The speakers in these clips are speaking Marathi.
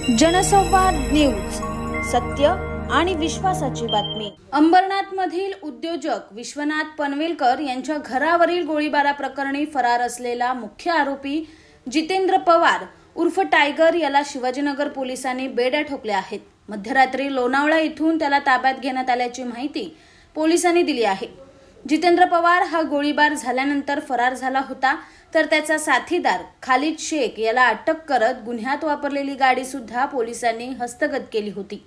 जनसंवाद न्यूज, सत्य आणि विश्वासाची बातमी। अंबरनाथ मधील उद्योजक विश्वनाथ पनवेलकर यांच्या घरावरील गोळीबारा प्रकरणी फरार असलेला मुख्य आरोपी जितेंद्र पवार उर्फ टायगर याला शिवाजीनगर पोलिसांनी बेड्या ठोकल्या आहेत। मध्यरात्री लोणावळा इथून त्याला ताब्यात घेण्यात आल्याची माहिती पोलिसांनी दिली आहे। जितेंद्र पवार हा गोळीबार झाल्यानंतर फरार झाला होता, तर त्याचा साथीदार खालिद शेख याला अटक करत गुन्ह्यात वापरलेली गाडी सुद्धा पोलिसांनी हस्तगत केली होती।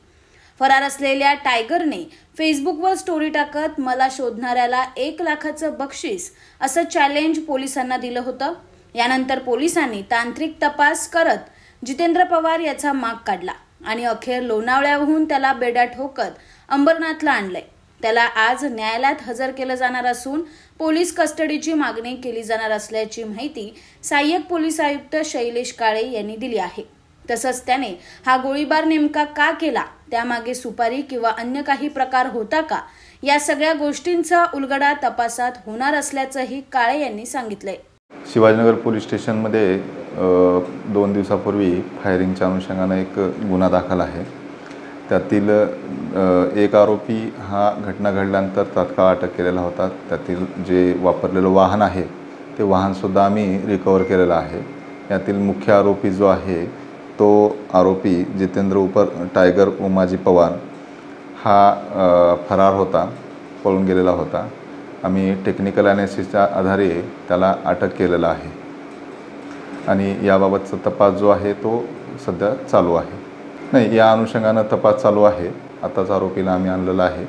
फरार असलेल्या टायगरने फेसबुकवर स्टोरी टाकत मला शोधणाऱ्याला 1 लाखाचं बक्षीस असं चॅलेंज पोलिसांना दिलं होतं। यानंतर पोलिसांनी तांत्रिक तपास करत जितेंद्र पवार याचा माग काढला आणि अखेर लोणावळ्याहून त्याला बेड्या ठोकत अंबरनाथला आणलंय। त्याला आज न्यायालयात हजर केलं जाणार असून पोलीस कस्टडीची मागणी केली जाणार असल्याची माहिती सहाय्यक पोलीस आयुक्त शैलेश काळे यांनी दिली आहे। तसंच त्याने हा गोळीबार नेमका का केला, त्यामागे सुपारी किंवा अन्य काही प्रकार होता का, या सगळ्या गोष्टींचा उलगडा तपासात होणार असल्याचंही काळे यांनी सांगितलंय। शिवाजीनगर पोलीस स्टेशनमध्ये 2 दिवसापूर्वी फायरिंगच्या अनुषंगाने एक गुन्हा दाखल आहे। त्यातील एक आरोपी हा घटना घडल्यानंतर तात्काळ अटक केलेला होता। त्यातील जे वापरलेलं वाहन आहे ते वाहनसुद्धा आम्ही रिकवर केलेलं आहे। यातील मुख्य आरोपी जो आहे तो आरोपी जितेंद्र उपर टायगर उमाजी पवार हा फरार होता, पळून गेलेला होता। आम्ही टेक्निकल ॲनालिसिसच्या आधारे त्याला अटक केलेला आहे आणि याबाबतचा तपास जो आहे तो सध्या चालू आहे। नाही, या अनुषंगाने तपास चालू आहे। आताच आरोपीला आम्ही आणलेला आहे।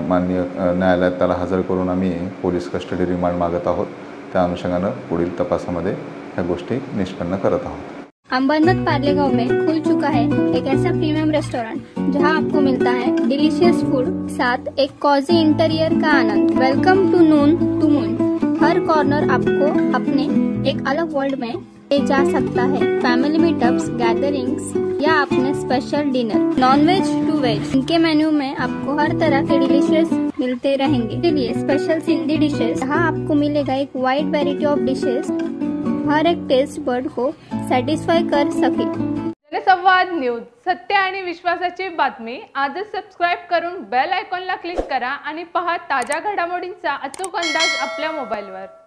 माननीय न्यायालयात त्याला हजर करून आम्ही पोलीस कस्टडी रिमांड मागत आहोत। त्या अनुषंगाने पुढील तपासामध्ये ह्या गोष्टी निष्पन्न करत आहोत। अंबरनाथ पार्ले गांव में खुल चुका है एक ऐसा प्रीमियम रेस्टोरेंट जहां आपको मिलता है डिलीशियस फूड, साथ एक कॉजी इंटीरियर का आनंद। Welcome to noon to moon. हर कॉर्नर आपको अपने एक अलग वर्ल्ड में ले जा सकता है। फैमिली मीटअप्स, गैदरिंग्स या अपने special dinner, non veg to veg, इनके मेन्यू में आपको हर तरह के डिलीशियस मिलते रहेंगे। इसलिए स्पेशल सिंधी डिशेस, जहाँ आपको मिलेगा एक वाइड वेराइटी ऑफ डिशेस, हर एक टेस्ट बर्ड को सॅटिस्फाय कर सके। जनसंवाद न्यूज, सत्य आणि विश्वासाची बातमी। आजच सबस्क्राइब करून बेल आयकॉनला क्लिक करा आणि पहा ताज्या घडामोडींचा अचूक अंदाज आपल्या मोबाईलवर।